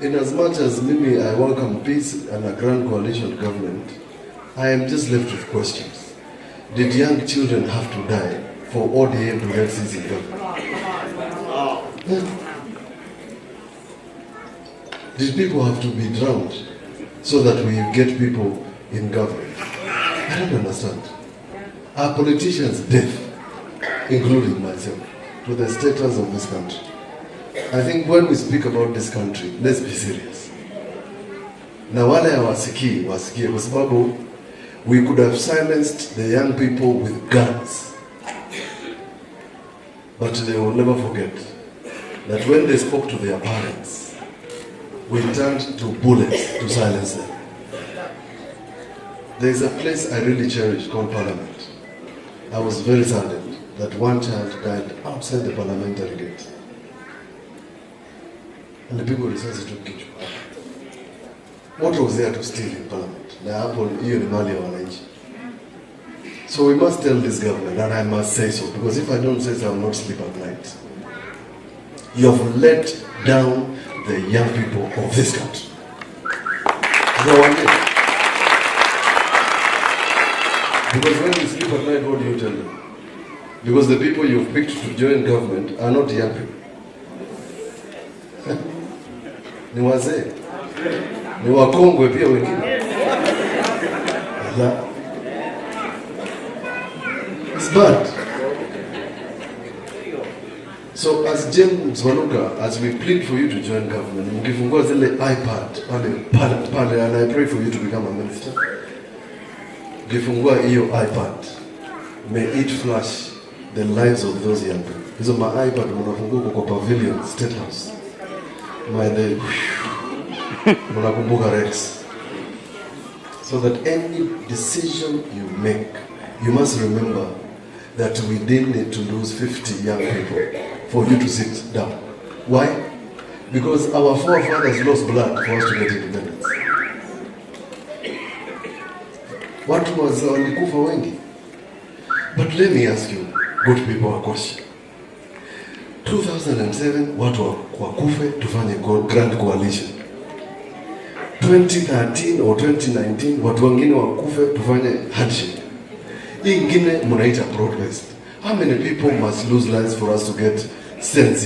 in as much as maybe I welcome peace and a grand coalition government, I am just left with questions. Did young children have to die for ODM to get seats in government? Did people have to be drowned so that we get people in government? I don't understand. Are politicians deaf, including myself, to the status of this country? I think when we speak about this country, let's be serious. Na wale hawasikii, wasikie kwa sababu we could have silenced the young people with guns. But they will never forget that when they spoke to their parents, we turned to bullets to silence them. There is a place I really cherish called Parliament. I was very saddened that one child died outside the parliamentary gate. And the people researched to kichwa. What was there to steal in Parliament? Na hapo hiyo ni mali ya wananchi. So we must tell this government, and I must say so, because if I don't say so, I will not sleep at night. You have let down the young people of this country. Because when you sleep at night, what do you tell them? Because the people you've picked to join government are not young people. Ni wazee. Ni wakongwe pia wengine. It's bad. So as James Waluka, as we plead for you to join government, mkifungua zile iPad pale, and I pray for you to become a minister. Mkifungua hiyo iPad, may it flash the lives of those young people. Hizo ma iPad mnafungua kwa pavilion, State House. Mnakumbuka Rex. So that any decision you make, you must remember that we didn't need to lose 50 young people for you to sit down. Why? Because our forefathers lost blood for us to get independence. Watu walikufa wengi. But let me ask you, good people, a question. 2007, watu wakufe tufanye grand coalition. 2013 or 2019, watu wengine wakufe tufanye handshake. Ingine munaita broad-based. How many people must lose lives for us to get sense?